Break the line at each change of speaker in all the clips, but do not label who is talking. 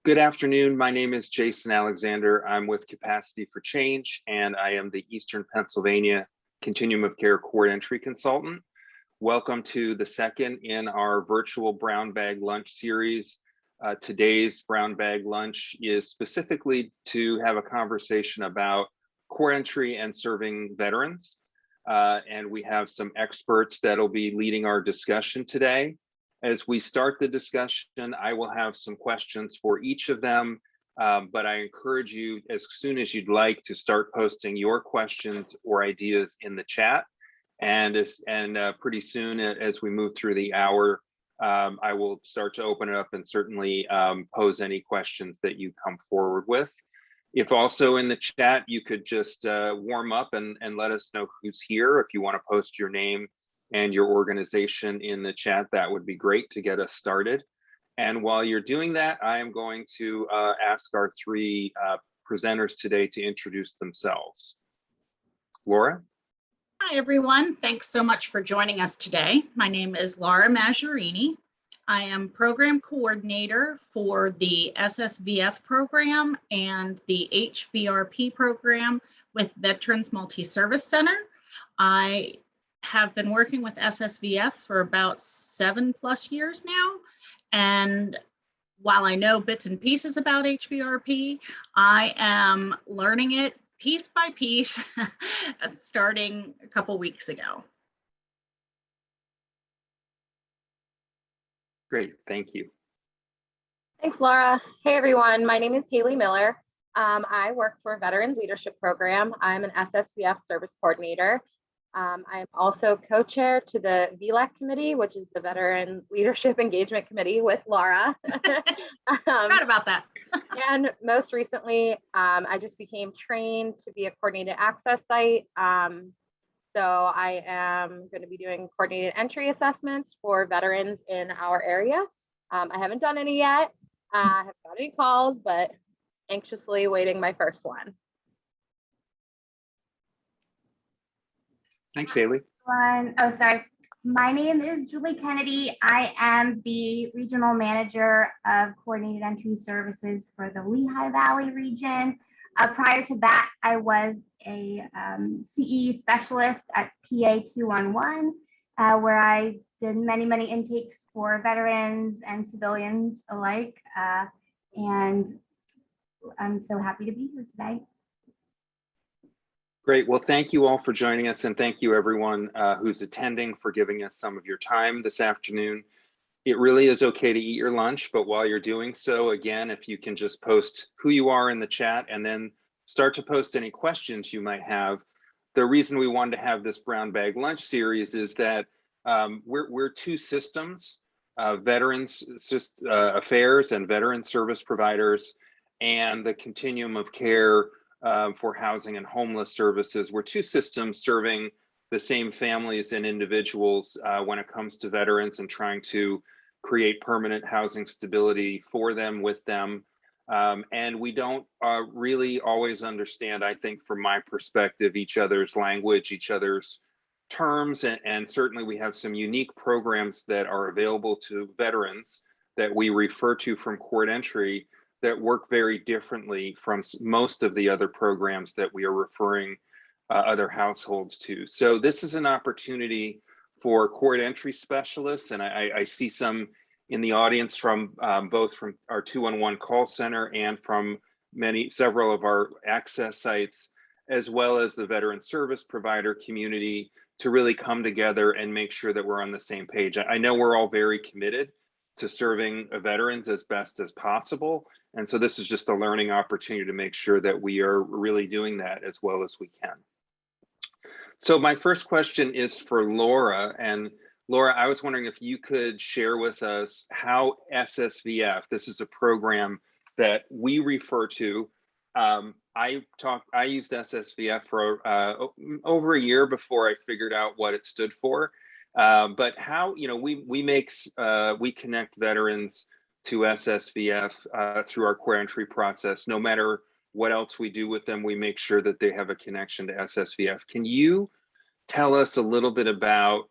Good afternoon. My name is Jason Alexander. I'm with Capacity for Change, and I am the Eastern Pennsylvania Continuum of Care Core Entry Consultant. Welcome to the second in our virtual Brown Bag Lunch series. Today's Brown Bag Lunch is specifically to have a conversation about core entry and serving veterans. And we have some experts that'll be leading our discussion today. As we start the discussion, I will have some questions for each of them, but I encourage you as soon as you'd like to start posting your questions or ideas in the chat. And pretty soon as we move through the hour, I will start to open it up and certainly pose any questions that you come forward with. If also in the chat, you could just warm up and let us know who's here. If you want to post your name and your organization in the chat, that would be great to get us started. And while you're doing that, I am going to ask our three presenters today to introduce themselves. Laura?
Hi, everyone. Thanks so much for joining us today. My name is Laura Maggiorini. I am Program Coordinator for the SSVF program and the HVRP program with Veterans Multi-Service Center. I have been working with SSVF for about 7+ years now. And while I know bits and pieces about HVRP, I am learning it piece by piece starting a couple weeks ago.
Great, thank you.
Thanks, Laura. Hey, everyone. My name is Hayley Miller. I work for Veterans Leadership Program. I'm an SSVF service coordinator. I'm also co-chair to the VLEC committee, which is the Veteran Leadership Engagement Committee with Laura.
Forgot about that.
And most recently, I just became trained to be a coordinated access site. So I am going to be doing coordinated entry assessments for veterans in our area. I haven't done any yet. I haven't got any calls, but anxiously waiting my first one.
Thanks, Hayley.
Oh, sorry. My name is Julie Kennedy. I am the Regional Manager of Coordinated Entry Services for the Lehigh Valley region. Prior to that, I was a CE specialist at PA 211, where I did many intakes for veterans and civilians alike. And I'm so happy to be here today.
Great. Well, thank you all for joining us, and thank you everyone who's attending for giving us some of your time this afternoon. It really is okay to eat your lunch, but while you're doing so, again, if you can just post who you are in the chat and then start to post any questions you might have. The reason we wanted to have this Brown Bag Lunch series is that we're two systems, Veterans Affairs and Veteran Service Providers, and the Continuum of Care for Housing and Homeless Services. We're two systems serving the same families and individuals when it comes to veterans and trying to create permanent housing stability for them, with them. And we don't really always understand, I think, from my perspective, each other's language, each other's terms, and certainly we have some unique programs that are available to veterans that we refer to from Court Entry that work very differently from most of the other programs that we are referring other households to. So this is an opportunity for Court Entry specialists, and I see some in the audience from both from our 211 call center and from several of our access sites, as well as the veteran service provider community, to really come together and make sure that we're on the same page. I know we're all very committed to serving veterans as best as possible. And so this is just a learning opportunity to make sure that we are really doing that as well as we can. So my first question is for Laura. And Laura, I was wondering if you could share with us how SSVF, this is a program that we refer to. I used SSVF for over a year before I figured out what it stood for. But how, we connect veterans to SSVF through our core entry process. No matter what else we do with them, we make sure that they have a connection to SSVF. Can you tell us a little bit about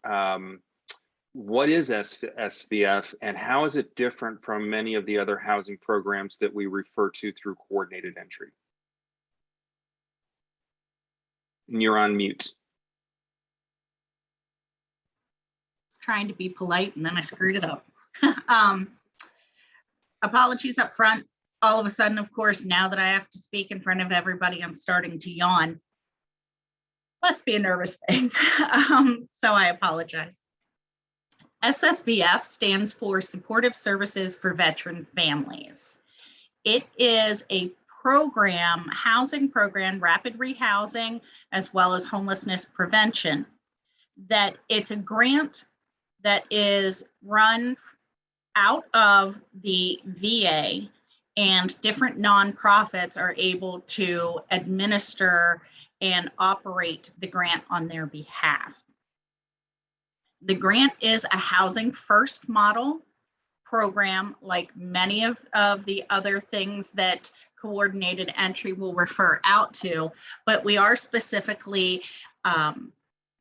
what is SVF and how is it different from many of the other housing programs that we refer to through coordinated entry? And you're on mute.
Trying to be polite and then I screwed it up. Apologies up front. All of a sudden, of course, now that I have to speak in front of everybody, I'm starting to yawn. Must be a nervous thing. So I apologize. SSVF stands for Supportive Services for Veteran Families. It is a program, housing program, rapid rehousing, as well as homelessness prevention. That it's a grant that is run out of the VA, and different nonprofits are able to administer and operate the grant on their behalf. The grant is a housing first model program, like many of the other things that coordinated entry will refer out to, but we are specifically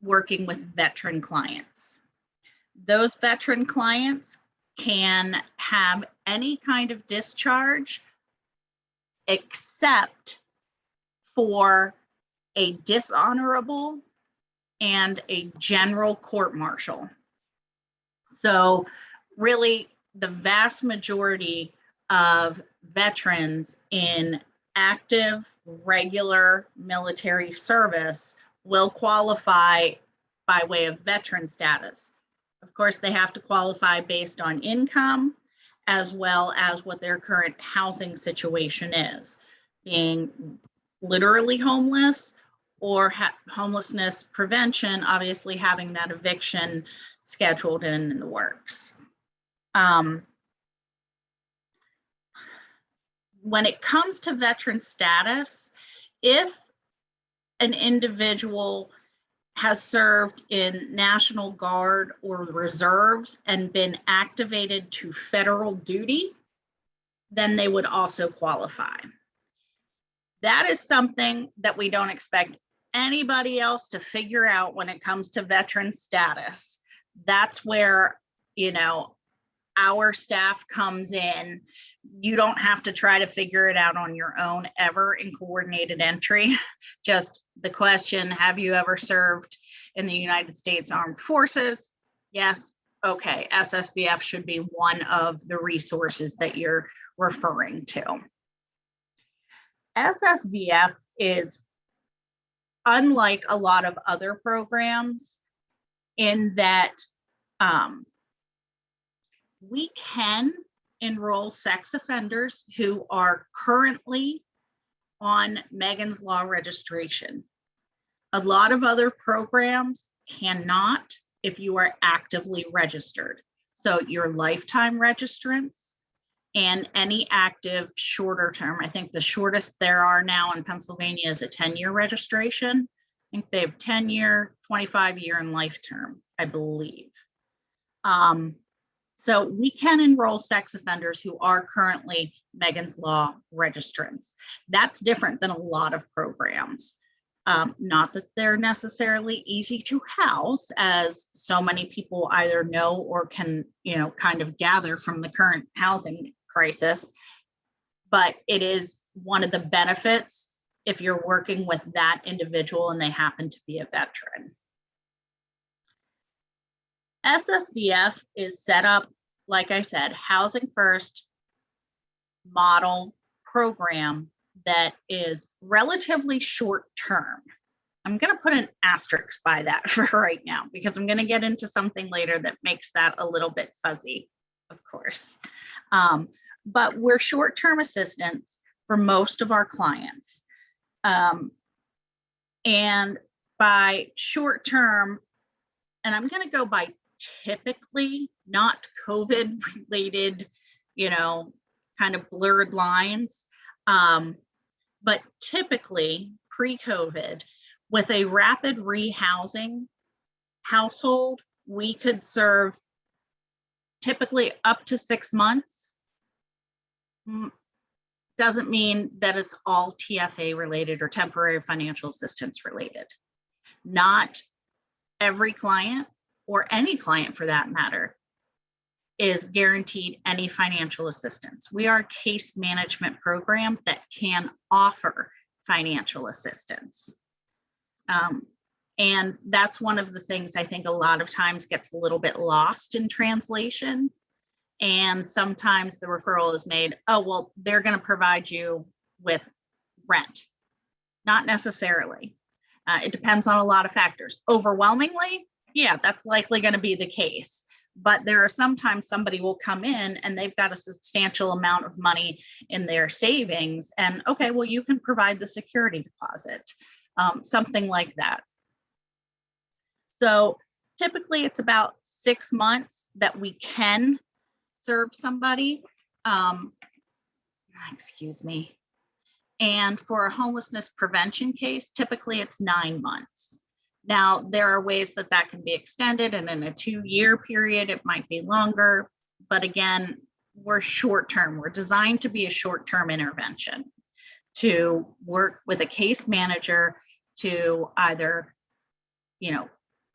working with veteran clients. Those veteran clients can have any kind of discharge except for a dishonorable and a general court-martial. So really the vast majority of veterans in active, regular military service will qualify by way of veteran status. Of course, they have to qualify based on income, as well as what their current housing situation is, being literally homeless or homelessness prevention, obviously having that eviction scheduled in the works. When it comes to veteran status, if an individual has served in National Guard or reserves and been activated to federal duty, then they would also qualify. That is something that we don't expect anybody else to figure out when it comes to veteran status. That's where, you know, our staff comes in. You don't have to try to figure it out on your own ever in coordinated entry. Just the question, have you ever served in the United States Armed Forces? Yes. Okay, SSVF should be one of the resources that you're referring to. SSVF is unlike a lot of other programs in that we can enroll sex offenders who are currently on Megan's Law registration. A lot of other programs cannot if you are actively registered. So your lifetime registrants and any active shorter term, I think the shortest there are now in Pennsylvania is a 10-year registration. I think they have 10-year, 25-year, and life term, I believe. So we can enroll sex offenders who are currently Megan's Law registrants. That's different than a lot of programs. Not that they're necessarily easy to house, as so many people either know or can, you know, kind of gather from the current housing crisis, but it is one of the benefits if you're working with that individual and they happen to be a veteran. SSVF is set up, like I said, housing first model program that is relatively short term. I'm going to put an asterisk by that for right now, because I'm going to get into something later that makes that a little bit fuzzy, of course. But we're short-term assistance for most of our clients. And by short term, and I'm going to go by typically, not COVID related, you know, kind of blurred lines. But typically pre-COVID, with a rapid rehousing household, we could serve typically up to 6 months. Doesn't mean that it's all TFA related or temporary financial assistance related. Not every client or any client for that matter, is guaranteed any financial assistance. We are a case management program that can offer financial assistance. And that's one of the things I think a lot of times gets a little bit lost in translation. And sometimes the referral is made, oh, well, they're going to provide you with rent. Not necessarily. It depends on a lot of factors. Overwhelmingly, yeah, that's likely going to be the case. But there are sometimes somebody will come in and they've got a substantial amount of money in their savings. And okay, well, you can provide the security deposit, something like that. So typically it's about 6 months that we can serve somebody. Excuse me. And for a homelessness prevention case, typically it's 9 months. Now, there are ways that that can be extended, and in a 2-year period, it might be longer. But again, we're short-term. We're designed to be a short-term intervention to work with a case manager to either,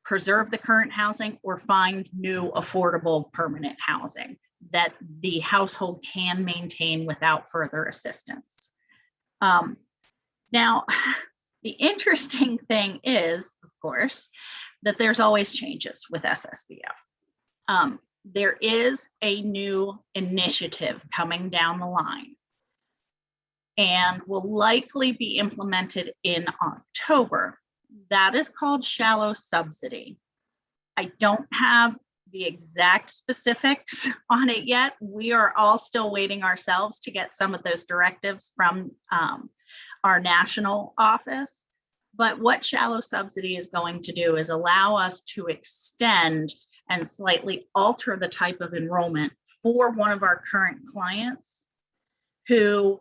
preserve the current housing or find new affordable permanent housing that the household can maintain without further assistance. Now, the interesting thing is, of course, that there's always changes with SSVF. There is a new initiative coming down the line and will likely be implemented in October. That is called shallow subsidy. I don't have the exact specifics on it yet. We are all still waiting ourselves to get some of those directives from our national office. But what shallow subsidy is going to do is allow us to extend and slightly alter the type of enrollment for one of our current clients who,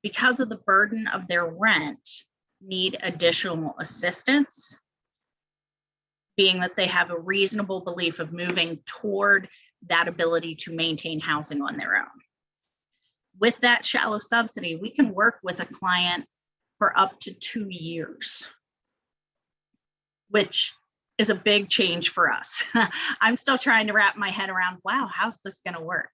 because of the burden of their rent, need additional assistance, being that they have a reasonable belief of moving toward that ability to maintain housing on their own. With that shallow subsidy, we can work with a client for up to 2 years, which is a big change for us. I'm still trying to wrap my head around, wow, how's this going to work?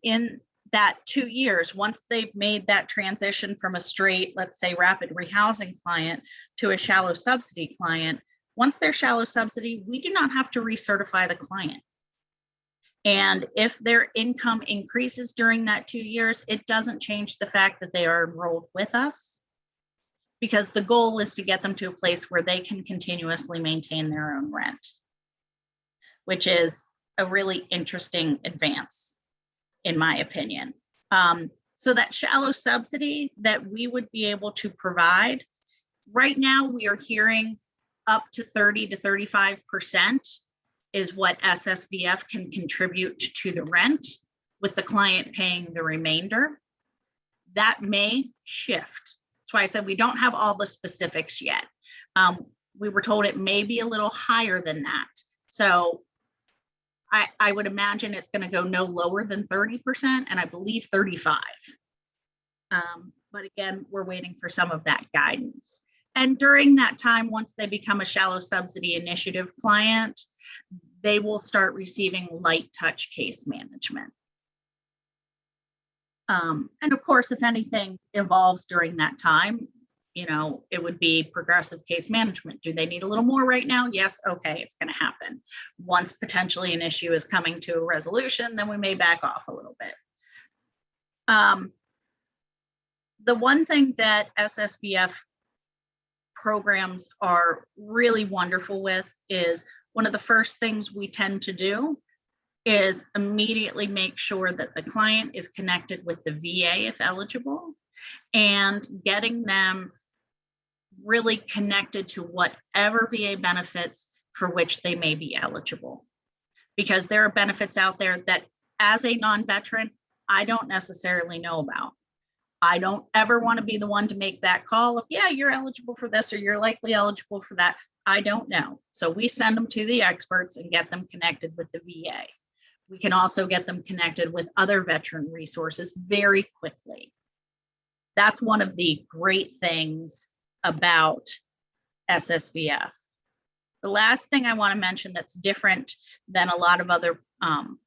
In that 2 years, once they've made that transition from a straight, let's say, rapid rehousing client to a shallow subsidy client, once they're shallow subsidy, we do not have to recertify the client. And if their income increases during that 2 years, it doesn't change the fact that they are enrolled with us, because the goal is to get them to a place where they can continuously maintain their own rent, which is a really interesting advance, in my opinion. So that shallow subsidy that we would be able to provide, right now we are hearing up to 30 to 35% is what SSVF can contribute to the rent, with the client paying the remainder. That may shift. That's why I said we don't have all the specifics yet. We were told it may be a little higher than that. So I would imagine it's going to go no lower than 30%, and I believe 35%. But again, we're waiting for some of that guidance. And during that time, once they become a shallow subsidy initiative client, they will start receiving light touch case management. And of course, if anything evolves during that time, it would be progressive case management. Do they need a little more right now? Yes. Okay, it's going to happen. Once potentially an issue is coming to a resolution, then we may back off a little bit. The one thing that SSVF programs are really wonderful with is one of the first things we tend to do is immediately make sure that the client is connected with the VA if eligible, and getting them really connected to whatever VA benefits for which they may be eligible. Because there are benefits out there that as a non-veteran, I don't necessarily know about. I don't ever want to be the one to make that call of, yeah, you're eligible for this or you're likely eligible for that. I don't know. So we send them to the experts and get them connected with the VA. We can also get them connected with other veteran resources very quickly. That's one of the great things about SSVF. The last thing I want to mention that's different than a lot of other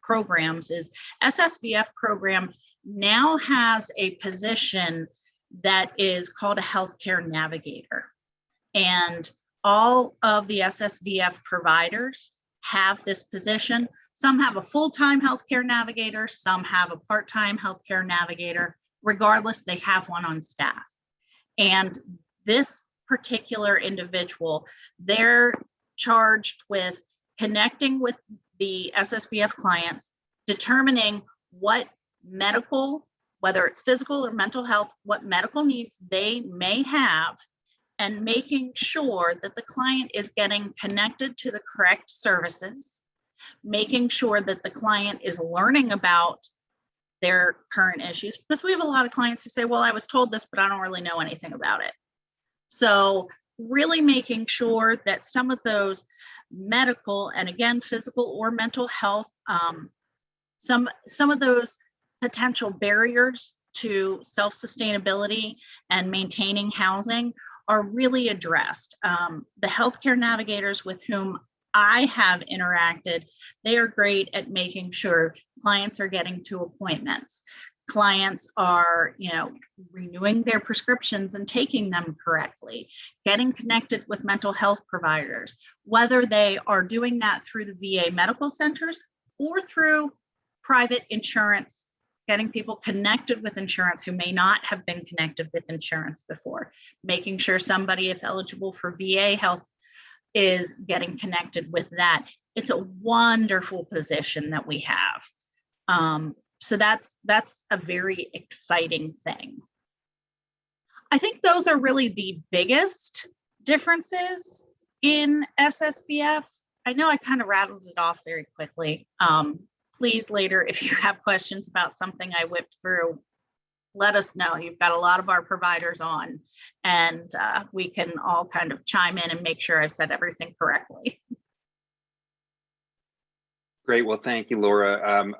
programs is SSVF program now has a position that is called a healthcare navigator. And all of the SSVF providers have this position. Some have a full-time healthcare navigator, some have a part-time healthcare navigator. Regardless, they have one on staff. And this particular individual, they're charged with connecting with the SSVF clients, determining what medical, whether it's physical or mental health, what medical needs they may have, and making sure that the client is getting connected to the correct services, making sure that the client is learning about their current issues, because we have a lot of clients who say, well, I was told this, but I don't really know anything about it. So really making sure that some of those medical, and again, physical or mental health, some of those potential barriers to self-sustainability and maintaining housing are really addressed. The healthcare navigators with whom I have interacted, they are great at making sure clients are getting to appointments. Clients are, renewing their prescriptions and taking them correctly, getting connected with mental health providers, whether they are doing that through the VA medical centers or through private insurance, getting people connected with insurance who may not have been connected with insurance before, making sure somebody, if eligible for VA health, is getting connected with that. It's a wonderful position that we have. So that's a very exciting thing. I think those are really the biggest differences in SSVF. I know I kind of rattled it off very quickly. Please later, if you have questions about something I whipped through, let us know. You've got a lot of our providers on, and we can all kind of chime in and make sure I've said everything correctly.
Great. Well, thank you, Laura.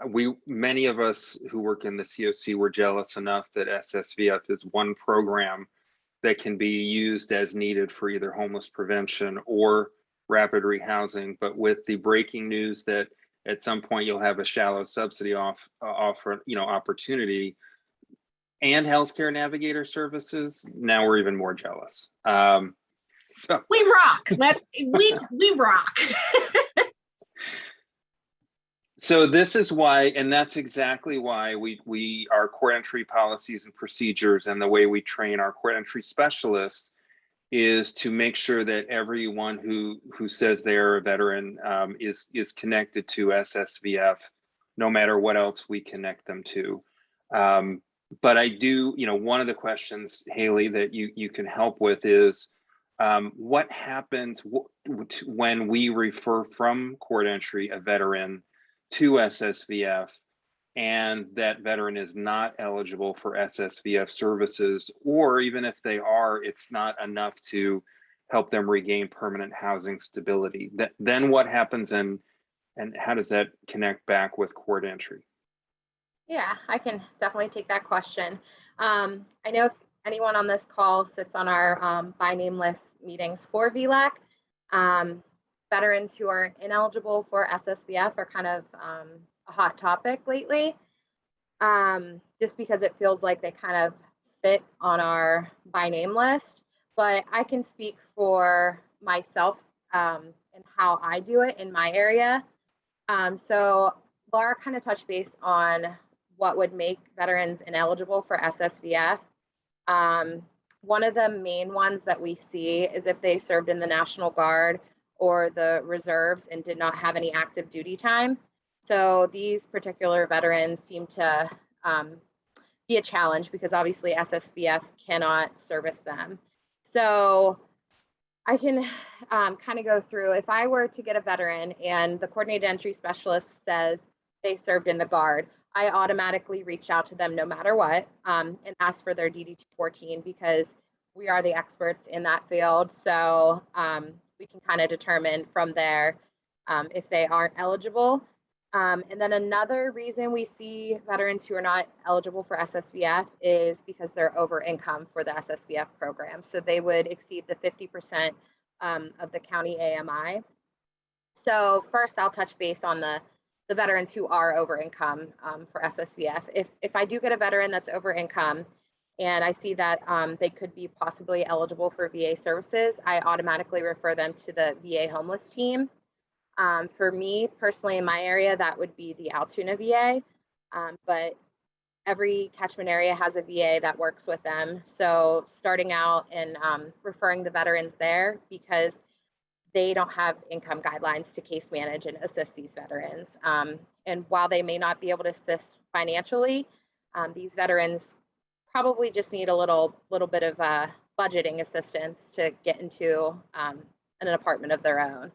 Many of us who work in the CoC were jealous enough that SSVF is one program that can be used as needed for either homeless prevention or rapid rehousing. But with the breaking news that at some point you'll have a shallow subsidy offer, opportunity and healthcare navigator services, now we're even more jealous. So
we rock. We rock.
So this is why, and that's exactly why our court entry policies and procedures and the way we train our court entry specialists is to make sure that everyone who says they're a veteran is connected to SSVF, no matter what else we connect them to. But I do, one of the questions, Hayley, that you can help with is what happens when we refer from court entry a veteran to SSVF and that veteran is not eligible for SSVF services, or even if they are, it's not enough to help them regain permanent housing stability. Then what happens, and how does that connect back with court entry?
Yeah, I can definitely take that question. I know if anyone on this call sits on our by name list meetings for VLAC, veterans who are ineligible for SSVF are kind of a hot topic lately, just because it feels like they kind of sit on our by name list. But I can speak for myself and how I do it in my area. So Laura kind of touched base on what would make veterans ineligible for SSVF. One of the main ones that we see is if they served in the National Guard or the reserves and did not have any active duty time. So these particular veterans seem to be a challenge because obviously SSVF cannot service them. So I can kind of go through, if I were to get a veteran and the coordinated entry specialist says they served in the Guard, I automatically reach out to them no matter what and ask for their DD-214 because we are the experts in that field. So we can kind of determine from there if they aren't eligible. And then another reason we see veterans who are not eligible for SSVF is because they're over income for the SSVF program. So they would exceed the 50% of the county AMI. So first, I'll touch base on the veterans who are over income for SSVF. If I do get a veteran that's over income and I see that they could be possibly eligible for VA services, I automatically refer them to the VA homeless team. For me personally, in my area, that would be the Altoona VA, but every catchment area has a VA that works with them. So starting out and referring the veterans there, because they don't have income guidelines to case manage and assist these veterans. And while they may not be able to assist financially, these veterans probably just need a little bit of budgeting assistance to get into an apartment of their own.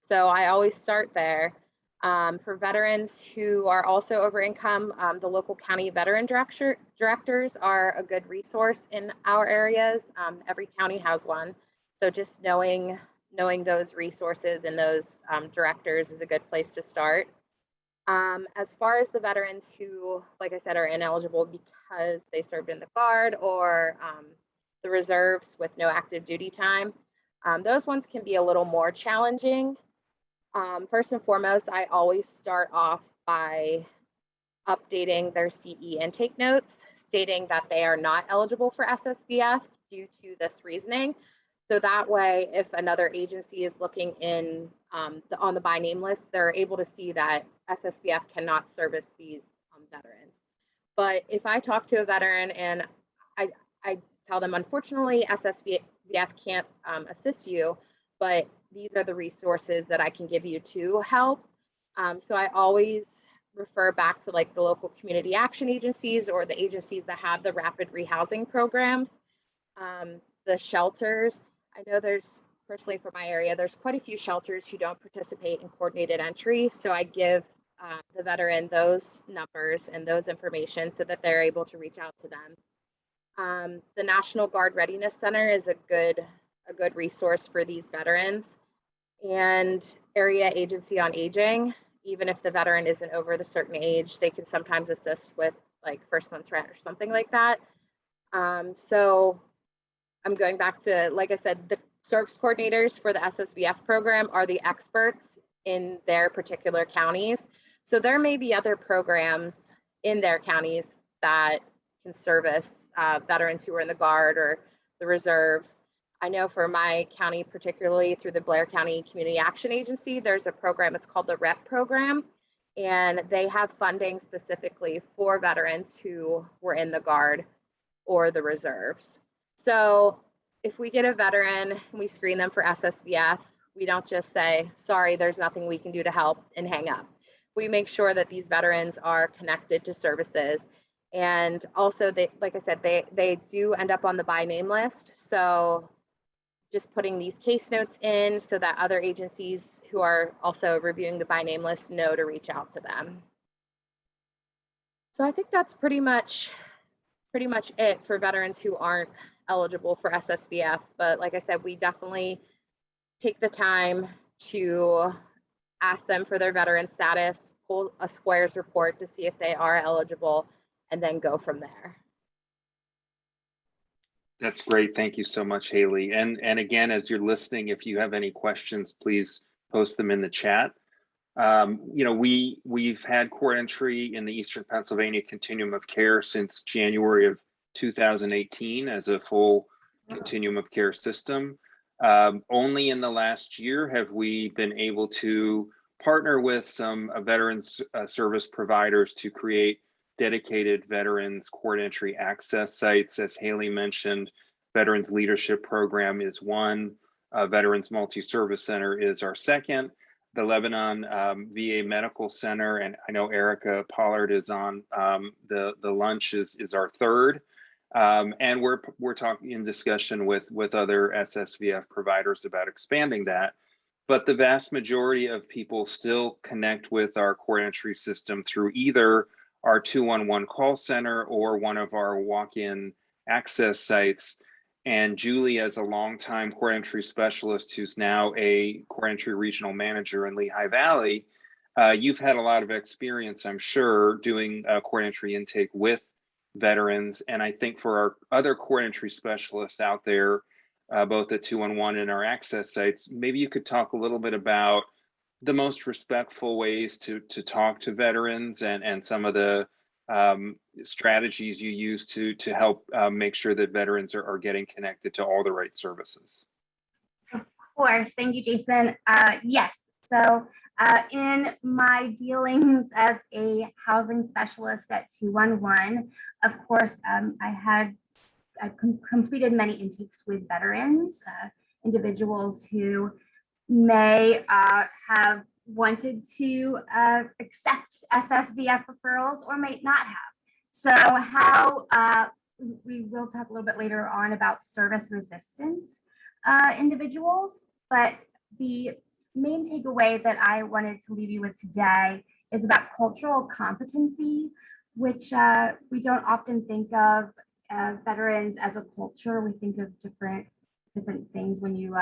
So I always start there. For veterans who are also over income, the local county veteran directors are a good resource in our areas. Every county has one. So just knowing those resources and those directors is a good place to start. As far as the veterans who, like I said, are ineligible because they served in the Guard or the reserves with no active duty time, those ones can be a little more challenging. First and foremost, I always start off by updating their CE intake notes, stating that they are not eligible for SSVF due to this reasoning. So that way, if another agency is looking in on the by name list, they're able to see that SSVF cannot service these veterans. But if I talk to a veteran and I tell them, unfortunately, SSVF can't assist you, but these are the resources that I can give you to help. So I always refer back to like the local community action agencies or the agencies that have the rapid rehousing programs, the shelters. I know there's, personally for my area, there's quite a few shelters who don't participate in coordinated entry. So I give the veteran those numbers and those information so that they're able to reach out to them. The National Guard Readiness Center is a good resource for these veterans, and Area Agency on Aging. Even if the veteran isn't over the certain age, they can sometimes assist with like first month's rent or something like that. So I'm going back to, like I said, the service coordinators for the SSVF program are the experts in their particular counties. So there may be other programs in their counties that can service veterans who are in the Guard or the reserves. I know for my county, particularly through the Blair County Community Action Agency, there's a program, it's called the REP program, and they have funding specifically for veterans who were in the Guard or the reserves. So if we get a veteran and we screen them for SSVF, we don't just say, sorry, there's nothing we can do to help and hang up. We make sure that these veterans are connected to services. And also, they, like I said, they do end up on the by name list. So just putting these case notes in so that other agencies who are also reviewing the by name list know to reach out to them. So I think that's pretty much it for veterans who aren't eligible for SSVF. But like I said, we definitely take the time to ask them for their veteran status, pull a Squares report to see if they are eligible, and then go from there.
That's great. Thank you so much, Hayley. And again, as you're listening, if you have any questions, please post them in the chat. You know, we've had core entry in the Eastern Pennsylvania Continuum of Care since January of 2018 as a full continuum of care system. Only in the last year have we been able to partner with some veterans service providers to create dedicated veterans core entry access sites. As Hayley mentioned, Veterans Leadership Program is one. Veterans Multi-Service Center is our second. The Lebanon VA Medical Center, and I know Erica Pollard is on the lunch, is our third. And we're talking in discussion with other SSVF providers about expanding that. But the vast majority of people still connect with our core entry system through either our 211 call center or one of our walk-in access sites. And Julie, as a longtime core entry specialist who's now a core entry regional manager in Lehigh Valley, you've had a lot of experience, I'm sure, doing core entry intake with veterans. And I think for our other core entry specialists out there, both at 211 and our access sites. Maybe you could talk a little bit about the most respectful ways to talk to veterans and some of the strategies you use to help make sure that veterans are getting connected to all the right services.
Of course. Thank you, Jason. Yes. So in my dealings as a housing specialist at 211, of course, I completed many intakes with veterans, individuals who may have wanted to accept SSVF referrals or may not have. So how we will talk a little bit later on about service resistant individuals, but the main takeaway that I wanted to leave you with today is about cultural competency, which we don't often think of veterans as a culture. We think of different things when you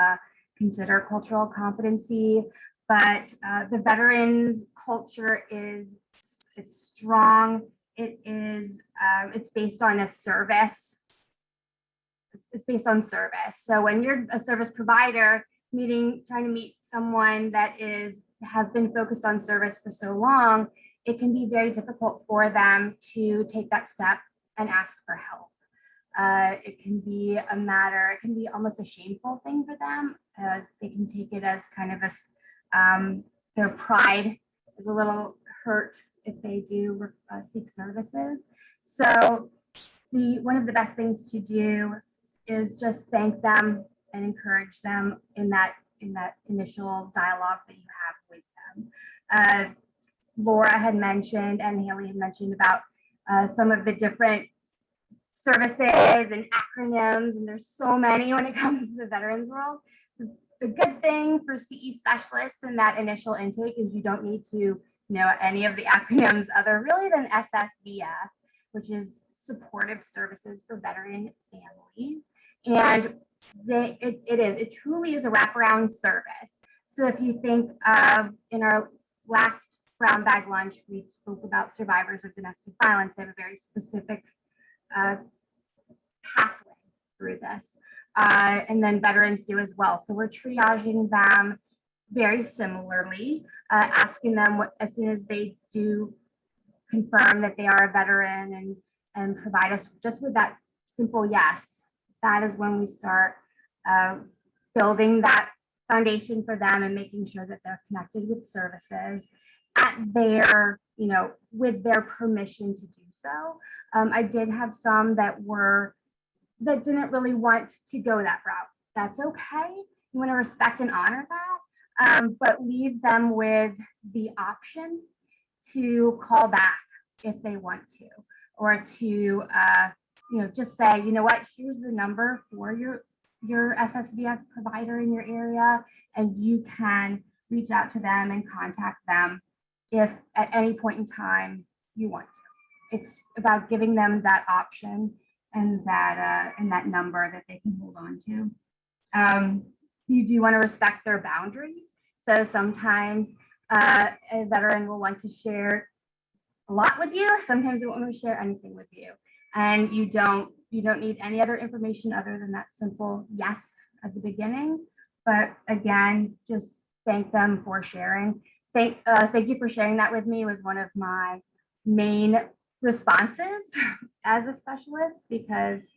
consider cultural competency, but the veterans culture it's strong. It's based on a service. It's based on service. So when you're a service provider trying to meet someone that has been focused on service for so long, it can be very difficult for them to take that step and ask for help. It can be almost a shameful thing for them. They can take it as kind of their pride is a little hurt if they do seek services. So one of the best things to do is just thank them and encourage them in that initial dialogue that you have with them. Laura had mentioned and Hayley had mentioned about some of the different services and acronyms, and there's so many when it comes to the veterans world. The good thing for CE specialists in that initial intake is you don't need to know any of the acronyms other really than SSVF, which is Supportive Services for Veteran Families. And it truly is a wraparound service. So if you think of in our last brown bag lunch, we spoke about survivors of domestic violence. They have a very specific pathway through this. And then veterans do as well. So we're triaging them very similarly, asking them as soon as they do confirm that they are a veteran and provide us just with that simple yes. That is when we start building that foundation for them and making sure that they're connected with services at with their permission to do so. I did have some that didn't really want to go that route. That's okay. You want to respect and honor that, but leave them with the option to call back if they want to, or to just say, you know what, here's the number for your SSVF provider in your area, and you can reach out to them and contact them if at any point in time you want to. It's about giving them that option and that number that they can hold on to. You do want to respect their boundaries. So sometimes a veteran will want to share a lot with you. Sometimes they won't want to share anything with you. And you don't need any other information other than that simple yes at the beginning. But again, just thank them for sharing. Thank you for sharing that with me was one of my main responses as a specialist, because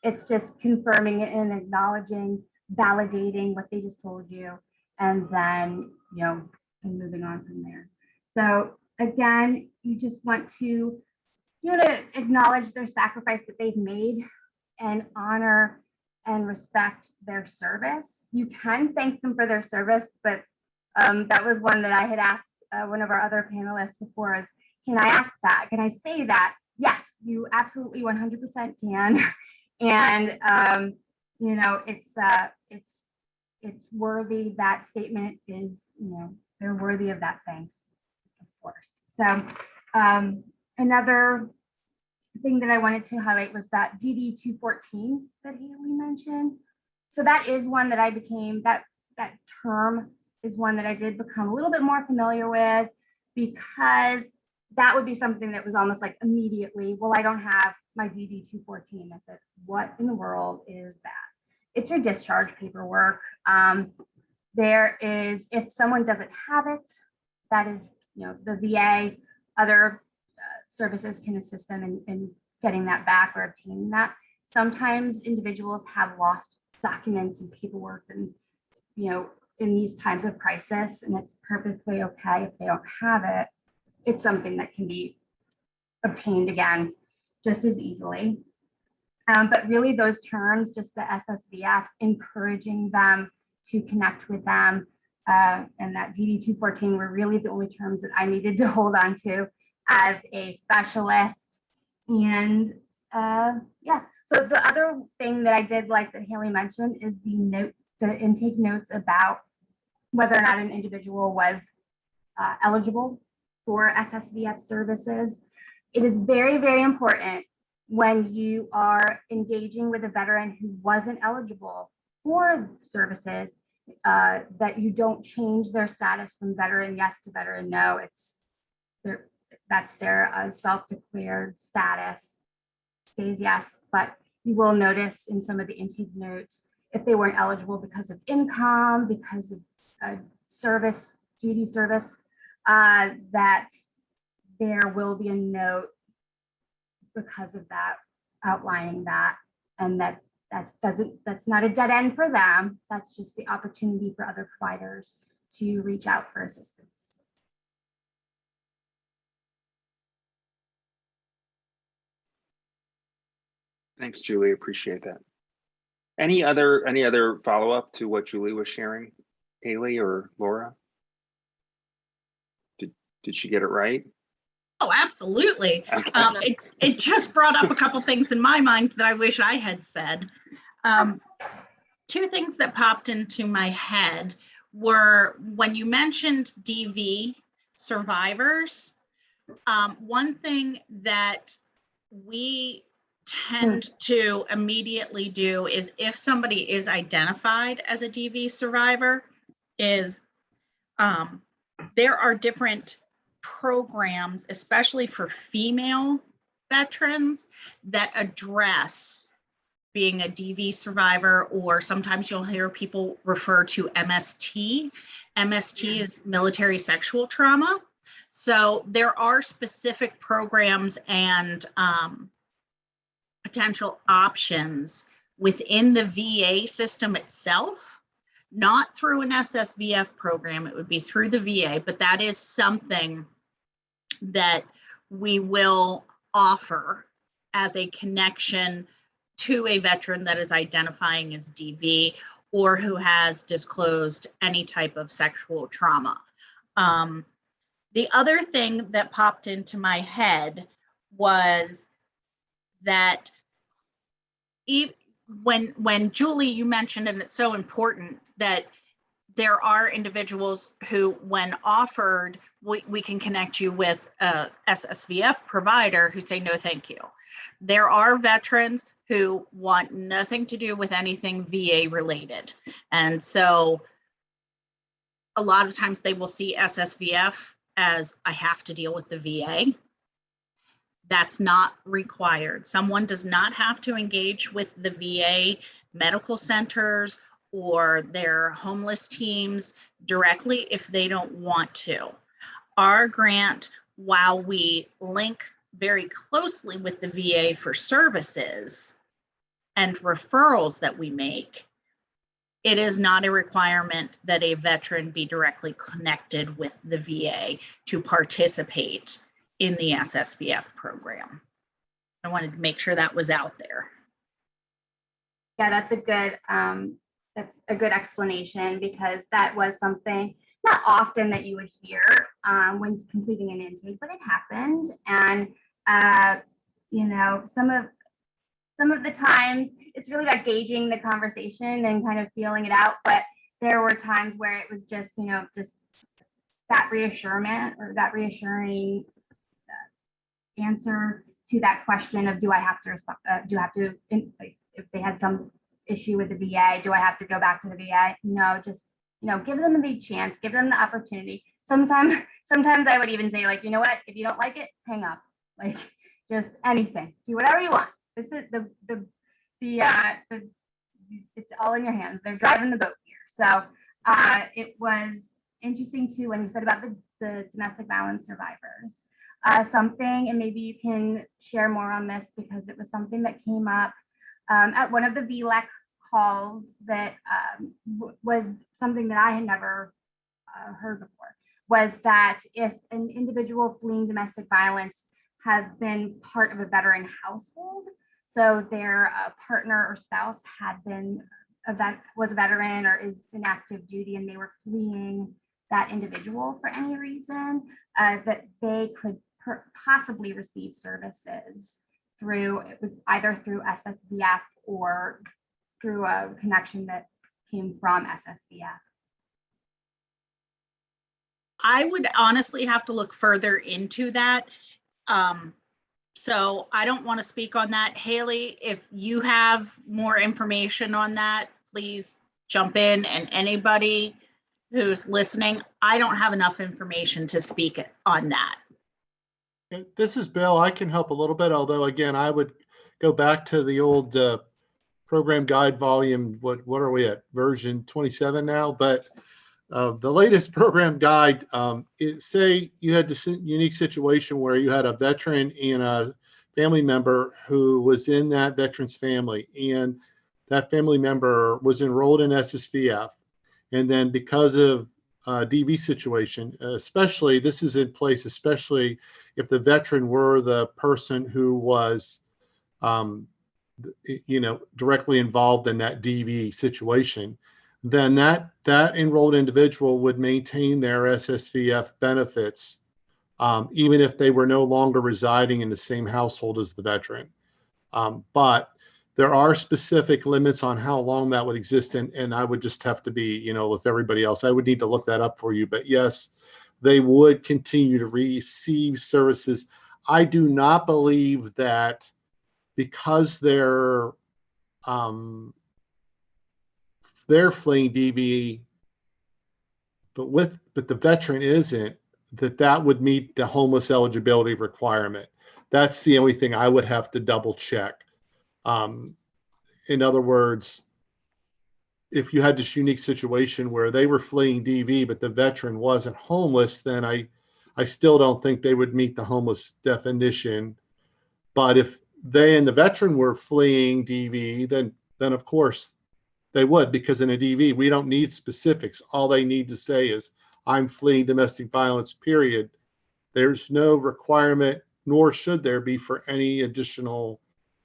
it's just confirming it and acknowledging, validating what they just told you, and then and moving on from there. So again, you just want to acknowledge their sacrifice that they've made and honor and respect their service. You can thank them for their service, but that was one that I had asked one of our other panelists before is, can I ask that? Can I say that? Yes, you absolutely 100% can. And, it's worthy. That statement is, they're worthy of that thanks, of course. So another thing that I wanted to highlight was that DD 214 that Hayley mentioned. So that is one that I became, that term is one that I did become a little bit more familiar with, because that would be something that was almost like immediately, well, I don't have my DD 214. I said, what in the world is that? it's your discharge paperwork. There is, if someone doesn't have it, that is, the VA, other services can assist them in getting that back or obtaining that. Sometimes individuals have lost documents and paperwork and, in these times of crisis, and it's perfectly okay if they don't have it. It's something that can be obtained again just as easily. But really those terms, just the SSVF, encouraging them to connect with them, and that DD 214 were really the only terms that I needed to hold on to as a specialist. And yeah, so the other thing that I did like that Hayley mentioned is the intake notes about whether or not an individual was eligible for SSVF services. It is very, very important when you are engaging with a veteran who wasn't eligible for services, that you don't change their status from veteran yes to veteran no. That's their self-declared status, stays yes, but you will notice in some of the intake notes, if they weren't eligible because of income, because of service, duty service, that there will be a note because of that, outlining that, and that's not a dead end for them. That's just the opportunity for other providers to reach out for assistance.
Thanks, Julie. Appreciate that. Any other follow-up to what Julie was sharing, Hayley or Laura? Did she get it right?
Oh, absolutely.
Okay.
It just brought up a couple things in my mind that I wish I had said. Two things that popped into my head were when you mentioned DV survivors. One thing that we tend to immediately do is, if somebody is identified as a DV survivor, is there are different programs, especially for female veterans, that address being a DV survivor, or sometimes you'll hear people refer to MST. MST is military sexual trauma. So there are specific programs and potential options within the VA system itself, not through an SSVF program. It would be through the VA, but that is something that we will offer as a connection to a veteran that is identifying as DV or who has disclosed any type of sexual trauma. The other thing that popped into my head was that when Julie, you mentioned, and it's so important, that there are individuals who, when offered, we can connect you with a SSVF provider, who say, no, thank you. There are veterans who want nothing to do with anything VA related. And so a lot of times they will see SSVF as, I have to deal with the VA. That's not required. Someone does not have to engage with the VA medical centers or their homeless teams directly if they don't want to. Our grant, while we link very closely with the VA for services and referrals that we make, it is not a requirement that a veteran be directly connected with the VA to participate in the SSVF program. I wanted to make sure that was out there.
Yeah, that's a good explanation, because that was something not often that you would hear when completing an intake, but it happened. And some of the times it's really about gauging the conversation and kind of feeling it out. But there were times where it was just that reassurance, or that reassuring answer to that question of, do I have to respond? If they had some issue with the VA, do I have to go back to the VA? No, just, give them the chance, give them the opportunity. Sometimes I would even say, like, you know what, if you don't like it, hang up, like, just anything, do whatever you want. This is the it's all in your hands. They're driving the boat here. So it was interesting too when you said about the domestic violence survivors. Something, and maybe you can share more on this because it was something that came up at one of the VLEC calls that was something that I had never heard before, was that if an individual fleeing domestic violence has been part of a veteran household, so their partner or spouse had been was a veteran or is in active duty, and they were fleeing that individual for any reason, that they could possibly receive services through, it was either through SSVF or through a connection that came from SSVF.
I would honestly have to look further into that. So I don't want to speak on that. Hayley, if you have more information on that, please jump in. And anybody who's listening, I don't have enough information to speak on that.
This is Bill. I can help a little bit, although again, I would go back to the old program guide volume. What are we at? Version 27 now, but the latest program guide, say you had this unique situation where you had a veteran and a family member who was in that veteran's family, and that family member was enrolled in SSVF. And then because of DV situation, especially, this is in place, especially if the veteran were the person who was, directly involved in that DV situation, then that enrolled individual would maintain their SSVF benefits, even if they were no longer residing in the same household as the veteran. But there are specific limits on how long that would exist, and I would just have to be, with everybody else, I would need to look that up for you. But yes, they would continue to receive services. I do not believe that because they're fleeing DV, but the veteran isn't, that would meet the homeless eligibility requirement. That's the only thing I would have to double check. In other words, if you had this unique situation where they were fleeing DV, but the veteran wasn't homeless, then I still don't think they would meet the homeless definition. But if they and the veteran were fleeing DV, then of course they would, because in a DV, we don't need specifics. All they need to say is, I'm fleeing domestic violence, period. There's no requirement, nor should there be, for any additional.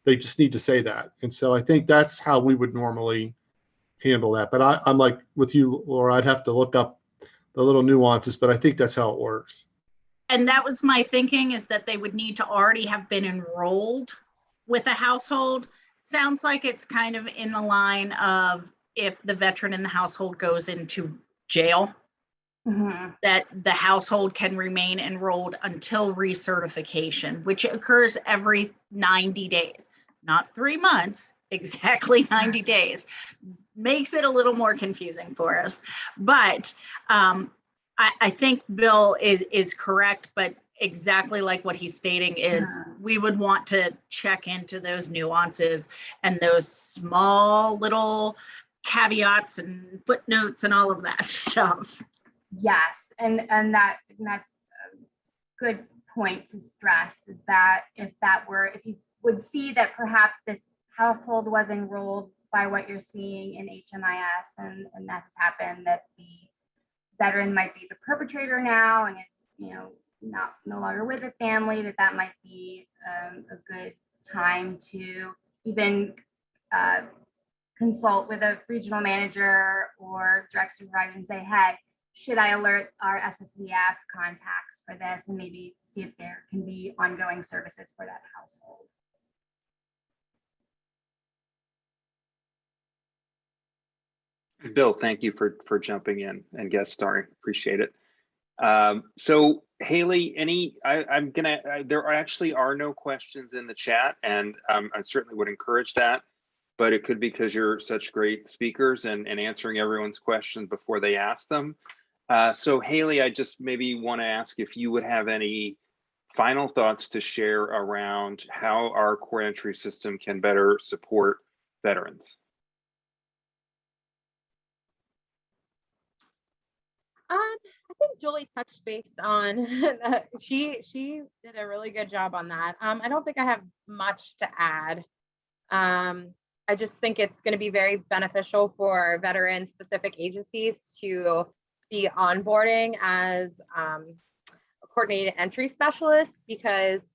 They just need to say that. And so I think that's how we would normally handle that. But I'm like with you, Laura, I'd have to look up the little nuances, but I think that's how it works.
And that was my thinking, is that they would need to already have been enrolled with a household. Sounds like it's kind of in the line of if the veteran in the household goes into jail, that the household can remain enrolled until recertification, which occurs every 90 days, not 3 months, exactly 90 days. Makes it a little more confusing for us. But I think Bill is correct, but exactly like what he's stating is we would want to check into those nuances and those small little caveats and footnotes and all of that stuff.
Yes, and that's a good point to stress, is that if you would see that perhaps this household was enrolled by what you're seeing in HMIS, and that has happened, that the veteran might be the perpetrator now and is no longer with the family, that might be a good time to even consult with a regional manager or direct supervisor and say, hey, should I alert our SSVF contacts for this, and maybe see if there can be ongoing services for that household.
Bill, thank you for jumping in and guest starring. Appreciate it. So Hayley, there actually are no questions in the chat, and I certainly would encourage that, but it could be because you're such great speakers and answering everyone's questions before they ask them. So Hayley, I just maybe want to ask if you would have any final thoughts to share around how our core entry system can better support veterans.
I think Julie touched base on she did a really good job on that. I don't think I have much to add. I just think it's going to be very beneficial for veteran specific agencies to be onboarding as a coordinated entry specialist, because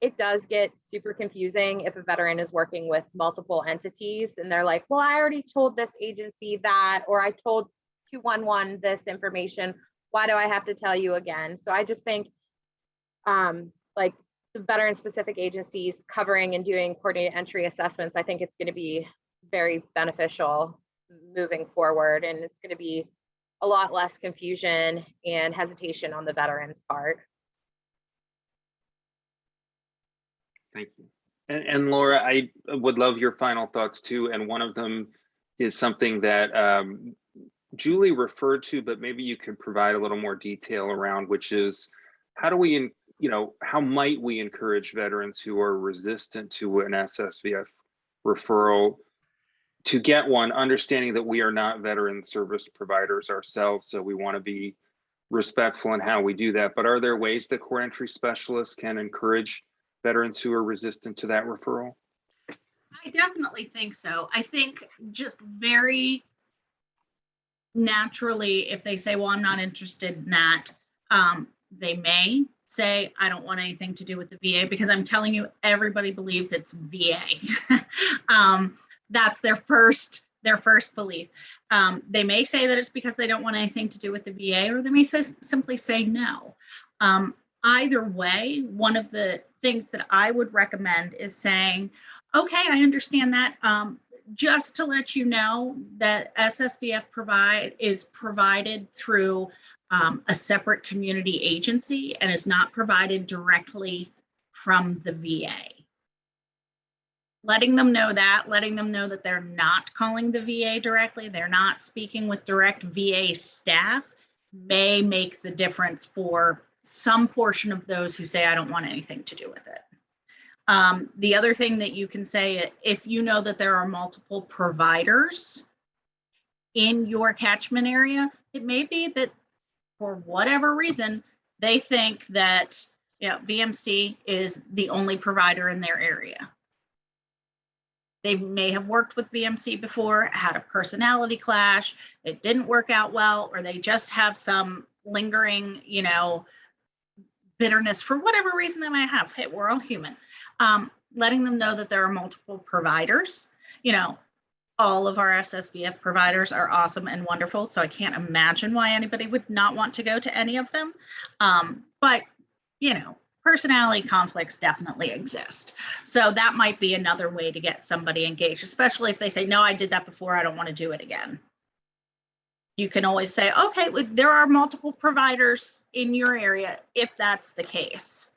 it does get super confusing if a veteran is working with multiple entities and they're like, well, I already told this agency that, or I told 211 this information. Why do I have to tell you again? So I just think like the veteran specific agencies covering and doing coordinated entry assessments, I think it's going to be very beneficial moving forward. And it's going to be a lot less confusion and hesitation on the veterans' part.
Thank you. And Laura, I would love your final thoughts too. And one of them is something that Julie referred to, but maybe you could provide a little more detail around, which is how do we, how might we encourage veterans who are resistant to an SSVF referral to get one, understanding that we are not veteran service providers ourselves, so we want to be respectful in how we do that. But are there ways that core entry specialists can encourage veterans who are resistant to that referral?
I definitely think so. I think just very naturally, if they say, well, I'm not interested in that, they may say, I don't want anything to do with the VA, because I'm telling you, everybody believes it's VA. That's their first belief. They may say that it's because they don't want anything to do with the VA, or they may simply say no. Either way, one of the things that I would recommend is saying, okay, I understand that. Just to let you know that SSVF is provided through a separate community agency and is not provided directly from the VA. Letting them know that they're not calling the VA directly, they're not speaking with direct VA staff, may make the difference for some portion of those who say, I don't want anything to do with it. The other thing that you can say, if you know that there are multiple providers in your catchment area, it may be that for whatever reason, they think that VMC is the only provider in their area. They may have worked with VMC before, had a personality clash, it didn't work out well, or they just have some lingering, bitterness for whatever reason they might have. Hey, we're all human. Letting them know that there are multiple providers. All of our SSVF providers are awesome and wonderful, so I can't imagine why anybody would not want to go to any of them. But personality conflicts definitely exist. So that might be another way to get somebody engaged, especially if they say, no, I did that before, I don't want to do it again. You can always say, okay, there are multiple providers in your area, if that's the case.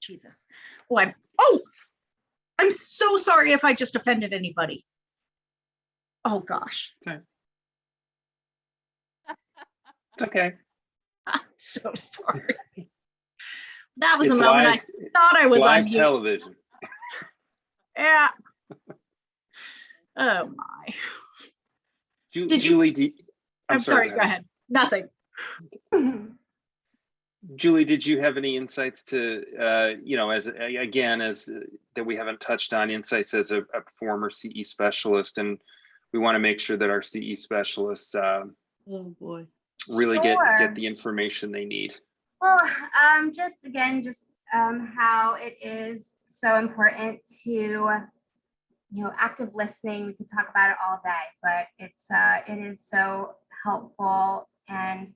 Jesus. I'm so sorry if I just offended anybody. Oh gosh.
Okay. It's okay.
I'm so sorry. That was a moment I thought I was on mute.
Television.
Yeah. Oh my.
Julie,
I'm sorry, go ahead. Nothing.
Julie, did you have any insights to, as that we haven't touched on, insights as a former CE specialist, and we want to make sure that our CE specialists really get the information they need.
Well, just how it is so important to, active listening. We could talk about it all day, but it is so helpful, and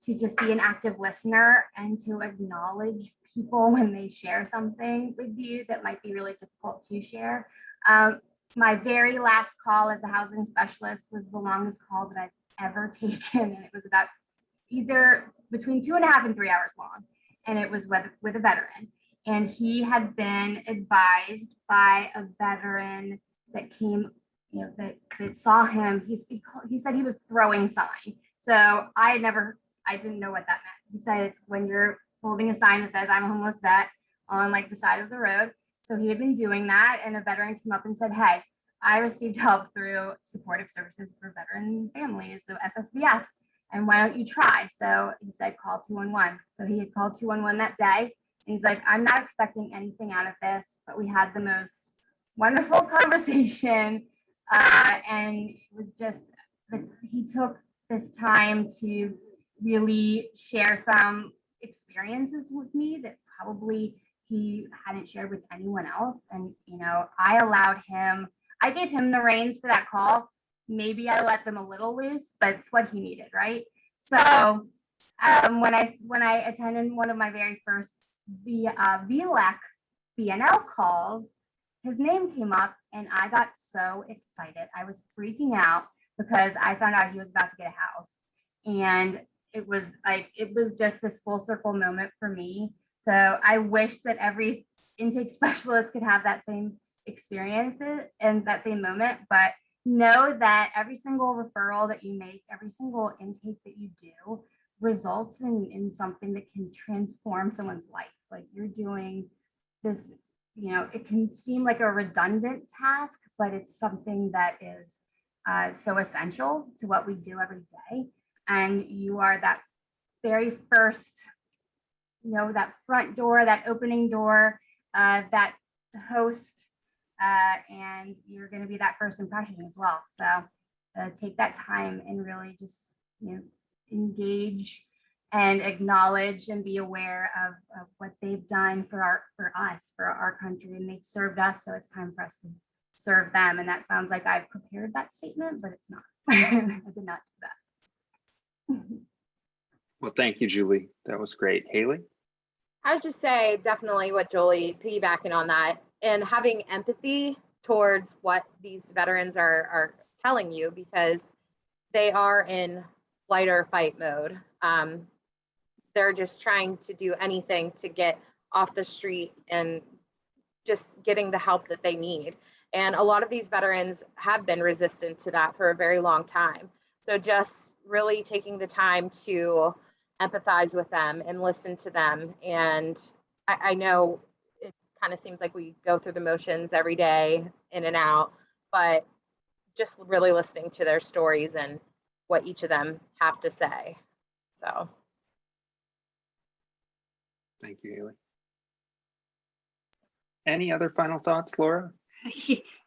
to just be an active listener and to acknowledge people when they share something with you that might be really difficult to share. My very last call as a housing specialist was the longest call that I've ever taken, and it was about either between 2.5 and 3 hours long, and it was with a veteran, and he had been advised by a veteran that came, that saw him. He said he was throwing sign, so I didn't know what that meant. He said it's when you're holding a sign that says I'm a homeless vet on the side of the road. So he had been doing that, and a veteran came up and said, hey, I received help through Supportive Services for Veteran Families, so SSVF. And why don't you try? So he said, call 211. So he had called 211 that day. And he's like, I'm not expecting anything out of this, but we had the most wonderful conversation. And it was just, he took this time to really share some experiences with me that probably he hadn't shared with anyone else. And, you know, I gave him the reins for that call. Maybe I let them a little loose, but it's what he needed, right? So when I attended one of my very first VLAC BNL calls, his name came up and I got so excited. I was freaking out because I found out he was about to get a house. And it was just this full circle moment for me. So I wish that every intake specialist could have that same experience and that same moment, but know that every single referral that you make, every single intake that you do results in something that can transform someone's life. Like you're doing this, you know, it can seem like a redundant task, but it's something that is so essential to what we do every day. And you are that very first, you know, that front door, that opening door, that host, and you're going to be that first impression as well. So take that time and really just, you know, engage and acknowledge and be aware of what they've done for us, for our country, and they've served us. So it's time for us to serve them. And that sounds like I've prepared that statement, but it's not. I did not do that.
Well, thank you, Julie. That was great. Hayley?
I would just say definitely what Julie, piggybacking on that, and having empathy towards what these veterans are telling you, because they are in flight or fight mode. They're just trying to do anything to get off the street and just getting the help that they need. And a lot of these veterans have been resistant to that for a very long time. So just really taking the time to empathize with them and listen to them. And I know it kind of seems like we go through the motions every day in and out, but just really listening to their stories and what each of them have to say. So.
Thank you, Hayley. Any other final thoughts, Laura?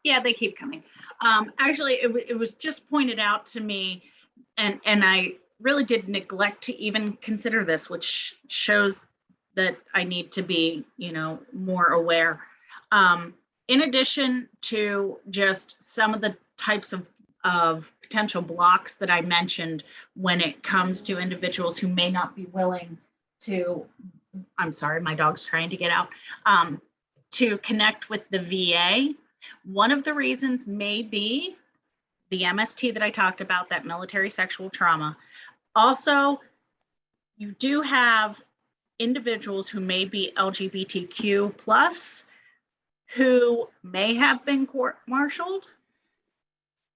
Yeah, they keep coming. Actually, it was just pointed out to me, and I really did neglect to even consider this, which shows that I need to be, you know, more aware. In addition to just some of the types of potential blocks that I mentioned when it comes to individuals who may not be willing to, I'm sorry, my dog's trying to get out, to connect with the VA. One of the reasons may be the MST that I talked about, that military sexual trauma. Also, you do have individuals who may be LGBTQ plus who may have been court-martialed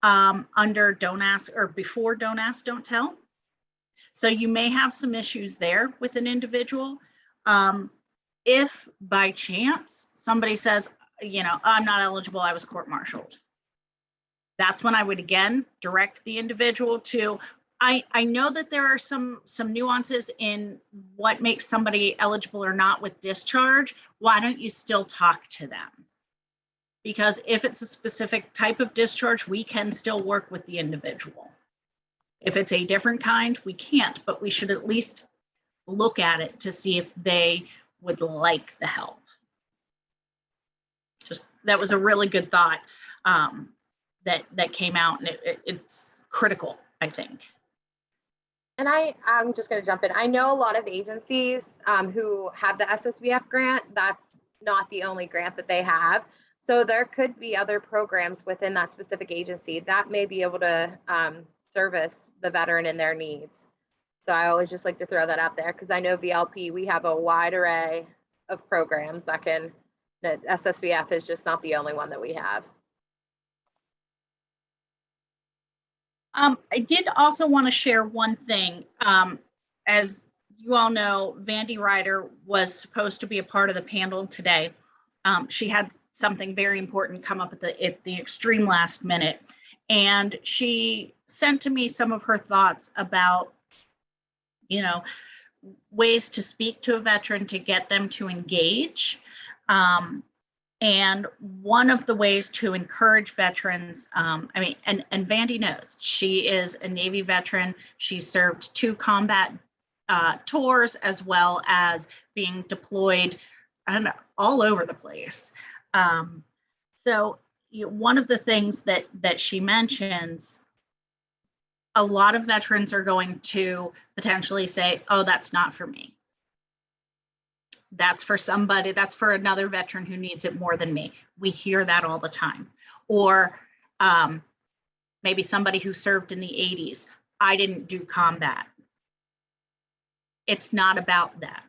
under Don't Ask, or before Don't Ask, Don't Tell. So you may have some issues there with an individual. If by chance somebody says, you know, I'm not eligible, I was court-martialed, that's when I would again direct the individual to, I know that there are some nuances in what makes somebody eligible or not with discharge. Why don't you still talk to them? Because if it's a specific type of discharge, we can still work with the individual. If it's a different kind, we can't, but we should at least look at it to see if they would like the help. Just, that was a really good thought that came out, and it's critical, I think.
And I'm just going to jump in. I know a lot of agencies who have the SSVF grant. That's not the only grant that they have. So there could be other programs within that specific agency that may be able to service the veteran and their needs. So I always just like to throw that out there, because I know VLP, we have a wide array of programs that SSVF is just not the only one that we have.
I did also want to share one thing. As you all know, Vandy Ryder was supposed to be a part of the panel today. She had something very important come up at the extreme last minute. And she sent to me some of her thoughts about, ways to speak to a veteran to get them to engage. And one of the ways to encourage veterans, and Vandy knows, she is a Navy veteran. She served 2 combat tours, as well as being deployed all over the place. So one of the things that she mentions, a lot of veterans are going to potentially say, oh, that's not for me. That's for somebody, that's for another veteran who needs it more than me. We hear that all the time. Or maybe somebody who served in the 80s, I didn't do combat. It's not about that.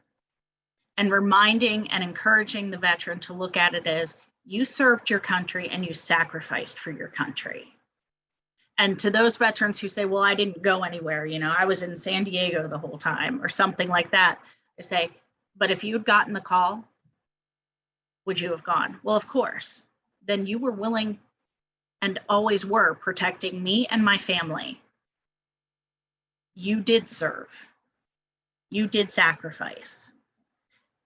And reminding and encouraging the veteran to look at it as, you served your country and you sacrificed for your country. And to those veterans who say, well, I didn't go anywhere, I was in San Diego the whole time or something like that, I say, but if you'd gotten the call, would you have gone? Well, of course. Then you were willing and always were protecting me and my family. You did serve. You did sacrifice.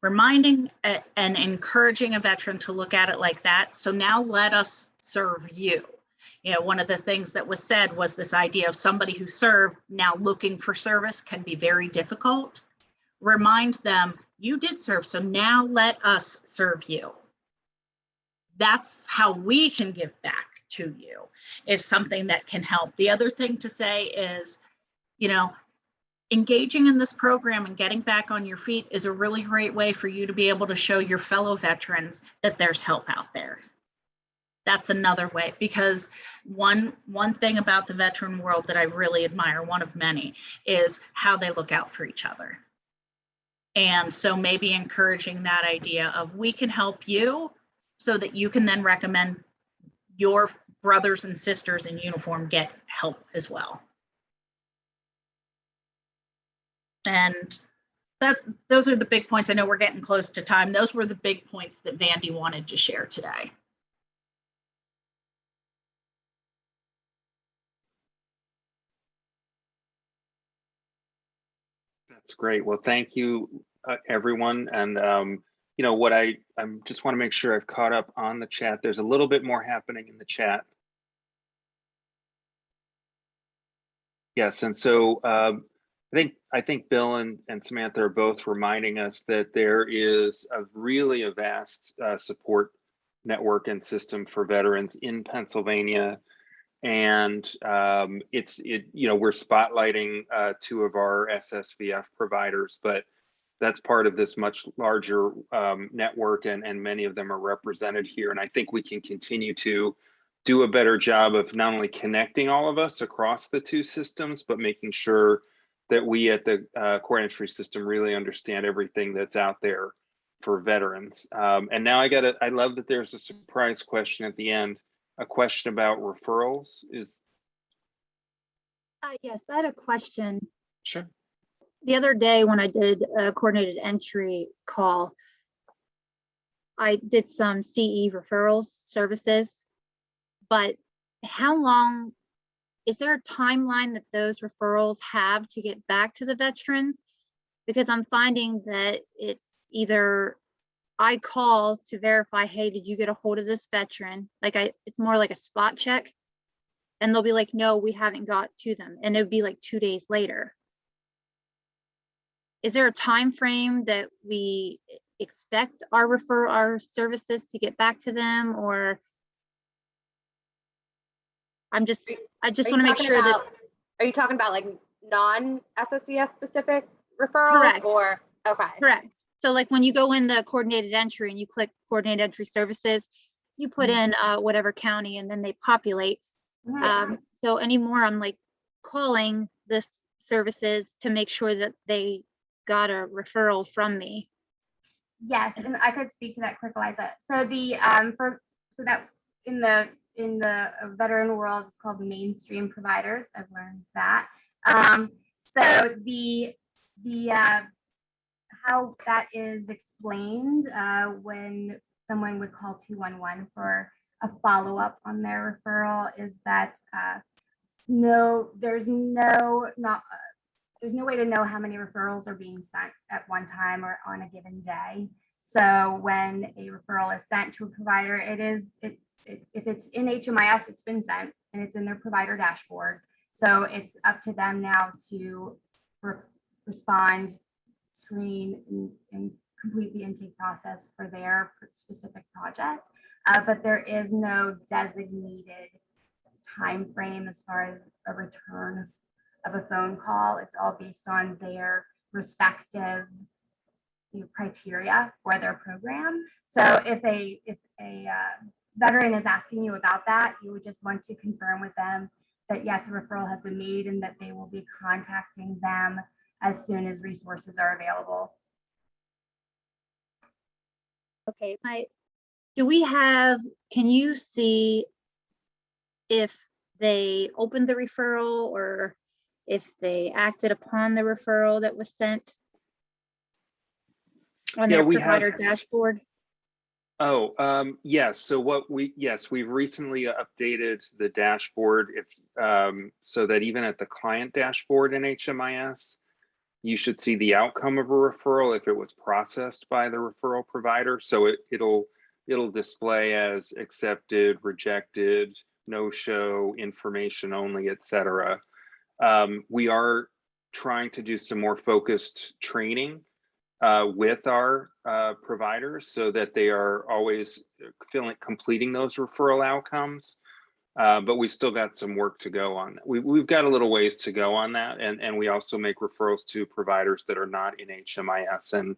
Reminding and encouraging a veteran to look at it like that. So now let us serve you. One of the things that was said was this idea of somebody who served now looking for service can be very difficult. Remind them, you did serve, so now let us serve you. That's how we can give back to you, is something that can help. The other thing to say is, engaging in this program and getting back on your feet is a really great way for you to be able to show your fellow veterans that there's help out there. That's another way, because one thing about the veteran world that I really admire, one of many, is how they look out for each other. And so maybe encouraging that idea of, we can help you so that you can then recommend your brothers and sisters in uniform get help as well. And those are the big points. I know we're getting close to time. Those were the big points that Vandy wanted to share today.
That's great. Well, thank you, everyone. And what I just want to make sure I've caught up on the chat. There's a little bit more happening in the chat. Yes, and so I think Bill and Samantha are both reminding us that there is a vast support network and system for veterans in Pennsylvania. And we're spotlighting 2 of our SSVF providers, but that's part of this much larger network, and many of them are represented here. And I think we can continue to do a better job of not only connecting all of us across the 2 systems, but making sure that we at the Court Entry System really understand everything that's out there for veterans. And now I love that there's a surprise question at the end. A question about referrals is.
Yes, I had a question.
Sure.
The other day when I did a coordinated entry call, I did some CE referrals services, but how long, is there a timeline that those referrals have to get back to the veterans? Because I'm finding that it's either I call to verify, hey, did you get a hold of this veteran? It's more like a spot check. And they'll be like, no, we haven't got to them. And it'll be like 2 days later. Is there a time frame that we expect our services to get back to them? Or I just want to make sure that.
Are you talking about like non-SSVS specific referrals?
Correct.
Or, okay.
Correct. So like when you go in the coordinated entry and you click coordinated entry services, you put in whatever county and then they populate. So anymore, I'm like calling this services to make sure that they got a referral from me.
Yes, and I could speak to that quick, Eliza. So that in the veteran world, it's called mainstream providers. I've learned that. So the how that is explained when someone would call 211 for a follow-up on their referral is that there's no way to know how many referrals are being sent at one time or on a given day. So when a referral is sent to a provider, if it's in HMIS, it's been sent and it's in their provider dashboard. So it's up to them now to respond, screen, and complete the intake process for their specific project. But there is no designated time frame as far as a return of a phone call. It's all based on their respective criteria for their program. So if a veteran is asking you about that, you would just want to confirm with them that yes, a referral has been made and that they will be contacting them as soon as resources are available.
Okay, can you see if they opened the referral or if they acted upon the referral that was sent on their provider dashboard?
Oh, yes. So we've recently updated the dashboard so that even at the client dashboard in HMIS, you should see the outcome of a referral if it was processed by the referral provider. So it'll display as accepted, rejected, no show, information only, etc. We are trying to do some more focused training with our providers so that they are always completing those referral outcomes. But we still got some work to go on. We've got a little ways to go on that. And we also make referrals to providers that are not in HMIS. And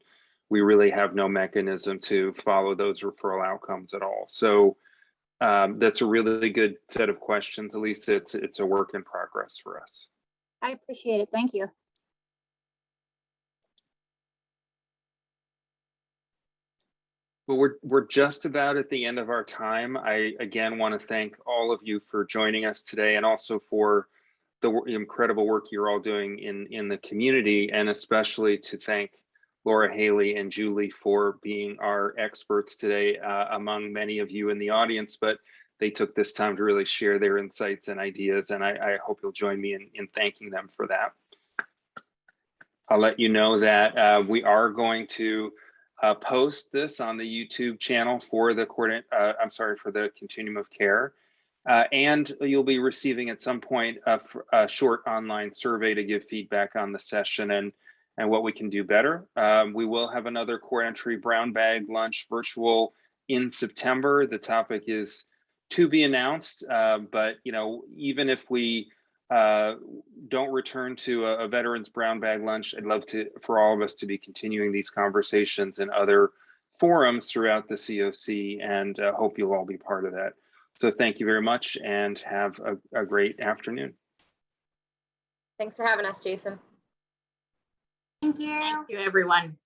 we really have no mechanism to follow those referral outcomes at all. So that's a really good set of questions. At least it's a work in progress for us.
I appreciate it. Thank you.
Well, we're just about at the end of our time. I again want to thank all of you for joining us today, and also for the incredible work you're all doing in the community, and especially to thank Laura, Hayley, and Julie for being our experts today among many of you in the audience, but they took this time to really share their insights and ideas, and I hope you'll join me in thanking them for that. I'll let you know that we are going to post this on the YouTube channel for the for the Continuum of Care, and you'll be receiving at some point a short online survey to give feedback on the session and what we can do better. We will have another Core Entry Brown Bag Lunch virtual in September. The topic is to be announced, but even if we don't return to a Veterans Brown Bag Lunch, I'd love for all of us to be continuing these conversations in other forums throughout the CoC, and hope you'll all be part of that. So thank you very much, and have a great afternoon.
Thanks for having us, Jason.
Thank you.
Thank you, everyone.